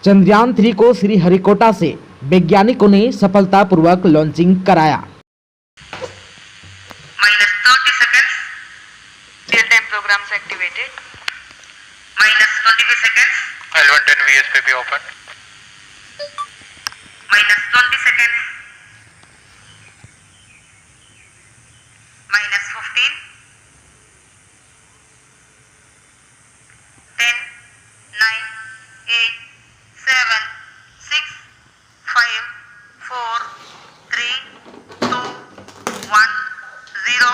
चंद्रयान 3 को श्रीहरिकोटा से वैज्ञानिकों ने सफलतापूर्वक लॉन्चिंग कराया। -30 seconds. Real time programs activated. -25 seconds. L110 VSPP open. -20 seconds. -15. 10, 9, 8, 7, 6, 5, 4, 3, 2, 1, 0.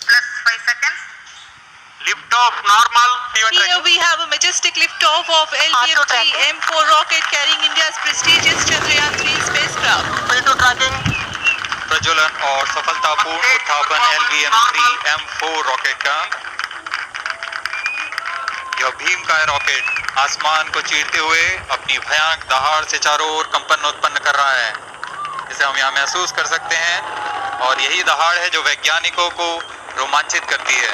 Plus 5 seconds. Lift off normal. Here we have a majestic liftoff of LVM-3 M4 rocket carrying India's prestigious Chandrayaan-3 spacecraft. P2 tracking. प्रज्वलन और सफलतापूर्ण उत्थापन LVM-3 M4 rocket का। यह भीमकाय rocket आसमान को चीरते हुए अपनी भयानक दहाड़ से चारों ओर कंपन उत्पन्न कर रहा है। इसे हम यहाँ महसूस कर सकते हैं और यही दहाड़ है जो वैज्ञानिकों को रोमांचित करती है।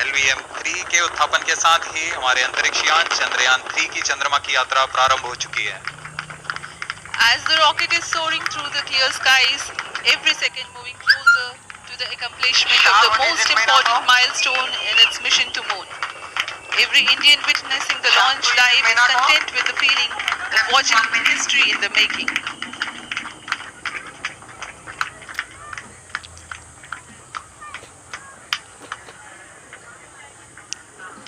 LVM-3 के उत्थापन के साथ ही हमारे अंतरिक्ष यान चंद्रयान-3 की चंद्रमा की यात्रा प्रारंभ हो चुकी है। As the rocket is soaring through the clear skies, every second moving closer to the accomplishment of the most important milestone in its mission to moon. Every Indian witnessing the launch live is content with the feeling of watching history in the making.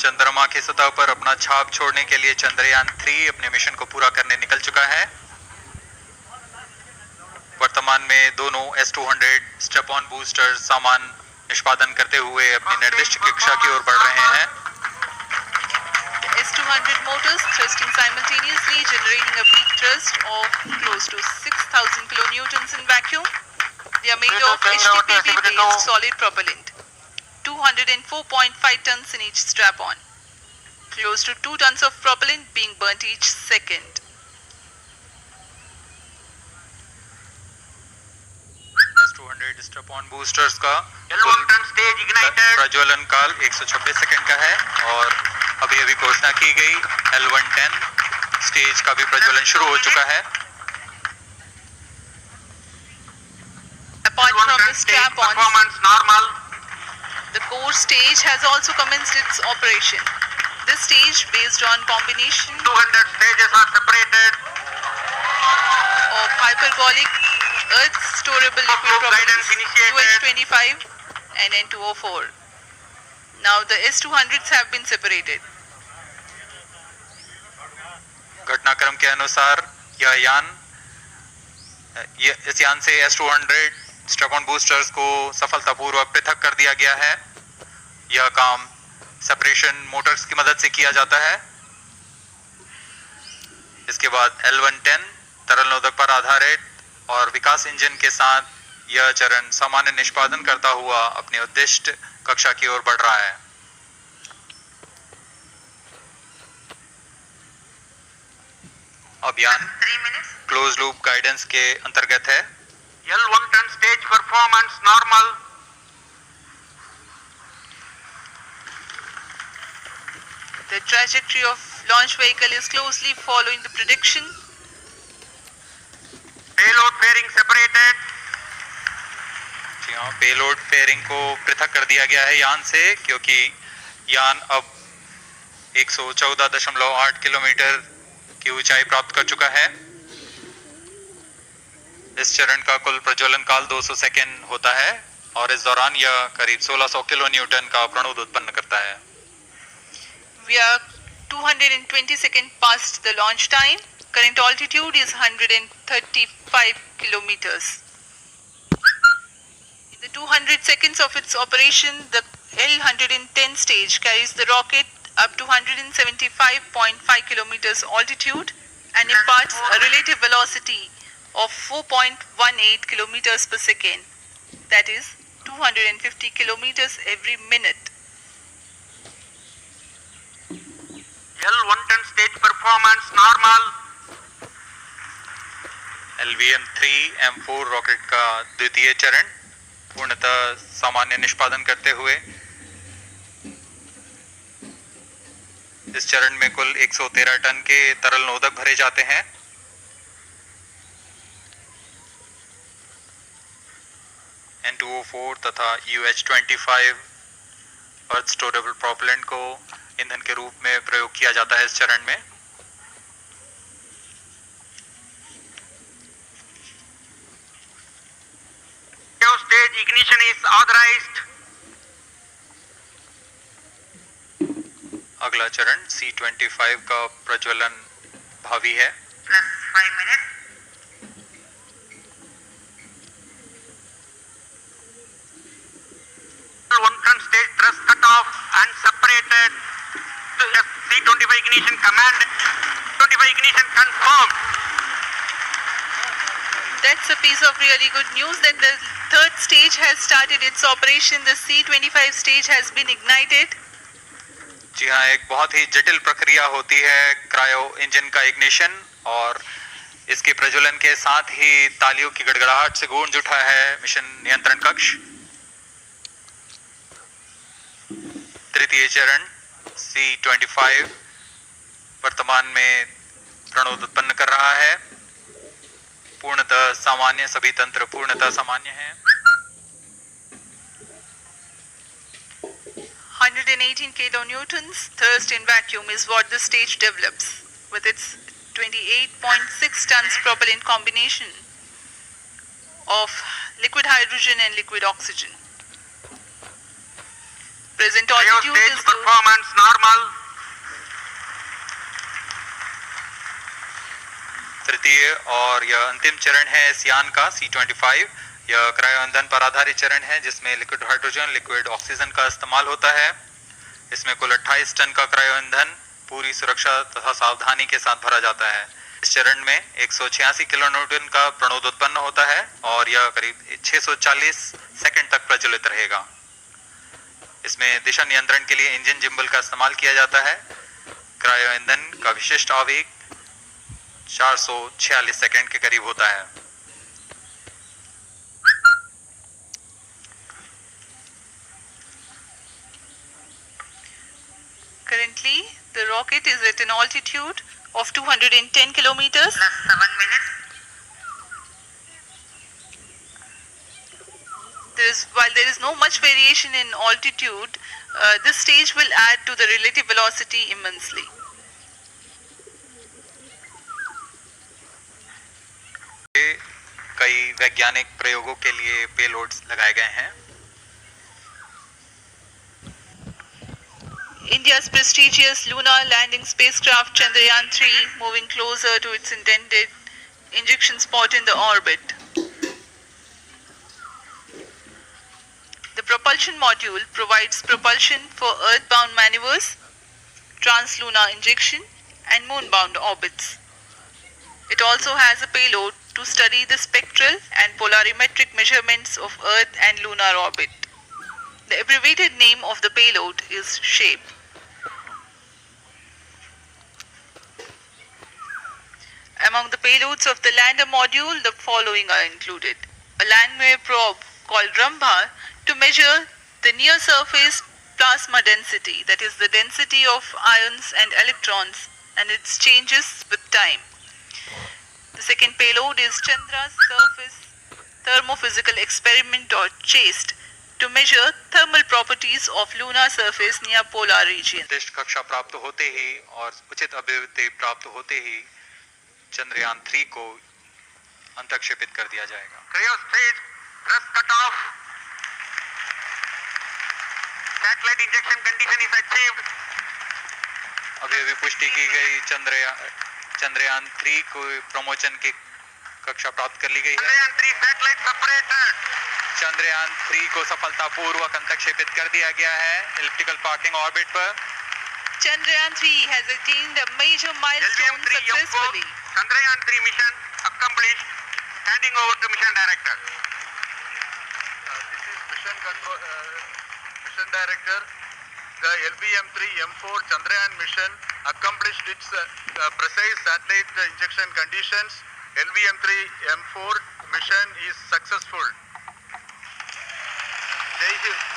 चंद्रमा की सतह पर अपना छाप छोड़ने के लिए चंद्रयान-3 अपने मिशन को पूरा करने निकल चुका है। वर्तमान में दोनों S-200 स्टेप ऑन बूस्टर सामान निष्पादन करते हुए अपनी निर्दिष्ट कक्षा की ओर बढ़ रहे हैं। The S-200 motors thrusting simultaneously, generating a peak thrust of close to 6,000 kilonewtons in vacuum. They are made of HTPB-based solid propellant. 204.5 tons in each strap-on. Close to 2 tons of propellant being burnt each second. S-200 step-on boosters का प्रज्वलन काल 126 second का है और अभी घोषणा की गई L110 स्टेज का भी प्रज्वलन शुरू हो चुका है। Apart from the strap-ons, the core stage has also commenced its operation. This stage, based on combination 200 stages are separated. of hyperbolic Earth storable liquid propellants UH-25 and N-204. Now the S-200s have been separated. घटनाक्रम के अनुसार इस यान से S-200 step-on boosters को सफलतापूर्वक पृथक कर दिया गया है। यह काम सेपरेशन मोटर्स की मदद से किया जाता है। इसके बाद L110 तरल नोदक पर आधारित और विकास इंजन के साथ यह चरण सामान्य निष्पादन करता हुआ अपने उद्दिष्ट कक्षा की ओर बढ़ रहा है। अभियान क्लोज लूप गाइडेंस के अंतर्गत है। L110 stage performance normal. The trajectory of launch vehicle is closely following the prediction. Payload pairing separated. जी हाँ, पेलोड पेयरिंग को पृथक कर दिया गया है यान से, क्योंकि यान अब 114.8 किलोमीटर की ऊंचाई प्राप्त कर चुका है। इस चरण का कुल प्रज्वलन काल 200 सेकेंड होता है और इस दौरान यह करीब 1600 किलो न्यूटन का प्रणुद उत्पन्न करता है। We are 220 seconds past the launch time. Current altitude is 135 kilometers. In the 200 seconds of its operation, the L110 stage carries the rocket up to 175.5 kilometers altitude and imparts a relative velocity of 4.18 kilometers per second. That is 250 kilometers every minute. L110 stage performance normal. LVM-3 M4 rocket का द्वितीय चरण पूर्णतः सामान्य निष्पादन करते हुए इस चरण में कुल 113 टन के तरल नोदक भरे जाते हैं। N2O4 तथा UH-25 अर्थ स्टोरेबल प्रोपेलेंट को ईंधन के रूप में प्रयोग किया जाता है इस चरण में। Stage ignition is authorized. अगला चरण C25 का प्रज्वलन भावी है। Plus 5 minutes. One ton stage thrust cut off and separated. C25 ignition command. 25 ignition confirmed. That's a piece of really good news that the third stage has started its operation. The C25 stage has been ignited. जी हाँ, एक बहुत ही जटिल प्रक्रिया होती है cryo engine का ignition, और इसके प्रज्वलन के साथ ही तालियों की गड़गड़ाहट से गूंज उठा है मिशन नियंत्रण कक्ष। तृतीय चरण C25 वर्तमान में प्रणोद उत्पन्न कर रहा है। पूर्णतः सामान्य, सभी तंत्र पूर्णतः सामान्य हैं। 118 kilonewtons thrust in vacuum is what the stage develops with its 28.6 tons propellant combination of liquid hydrogen and liquid oxygen. Present altitude Stage is performance normal. तृतीय और यह अंतिम चरण है इस यान का C25। यह क्रायो ईंधन पर आधारित चरण है जिसमें लिक्विड हाइड्रोजन, लिक्विड ऑक्सीजन का इस्तेमाल होता है। इसमें कुल 28 टन का क्रायो ईंधन पूरी सुरक्षा तथा सावधानी के साथ भरा जाता है। इस चरण में 186 किलोन्यूटन का प्रणोद उत्पन्न होता है और यह करीब 640 सेकंड तक प्रज्वलित रहेगा। इसमें दिशा नियंत्रण के लिए इंजन जिम्बल का इस्तेमाल किया जाता है। क्रायो ईंधन का विशिष्ट आवेग 446 सेकंड के करीब होता है। currently the rocket is at an altitude of 210 kilometers. Plus 7 minutes. While there is no much variation in altitude, this stage will add to the relative velocity immensely. कई वैज्ञानिक प्रयोगों के लिए पेलोड्स लगाए गए हैं। India's prestigious lunar landing spacecraft Chandrayaan-3 moving closer to its intended injection spot in the orbit. The propulsion module provides propulsion for earthbound maneuvers, translunar injection and moonbound orbits. It also has a payload to study the spectral and polarimetric measurements of Earth and lunar orbit. The abbreviated name of the payload is SHAPE. Among the payloads of the lander module, the following are included. A landwehr probe called Rambha to measure the near-surface plasma density, that is the density of ions and electrons and its changes with time. The second payload is Chandra's Surface Thermophysical Experiment or CHAST to measure thermal properties of lunar surface near polar region. निर्दिष्ट कक्षा प्राप्त होते ही और उचित अभिव्यक्ति प्राप्त होते ही चंद्रयान 3 को अंतक्षेपित कर दिया जाएगा। Cryo stage thrust cut off. Satellite injection condition is achieved. अभी पुष्टि की गई चंद्रयान 3 को प्रमोशन की कक्षा प्राप्त कर ली गई है। Chandrayaan 3 satellite separated. चंद्रयान 3 को सफलतापूर्वक अंतक्षेपित कर दिया गया है इलिप्टिकल पार्किंग ऑर्बिट पर। Chandrayaan 3 has attained a major milestone LVM-3 successfully. Chandrayaan 3 mission accomplished. Handing over to mission director. This is mission control, mission director. The LVM-3 M4 Chandrayaan mission accomplished its precise satellite injection conditions. LVM-3 M4 mission is successful. Jai Hind.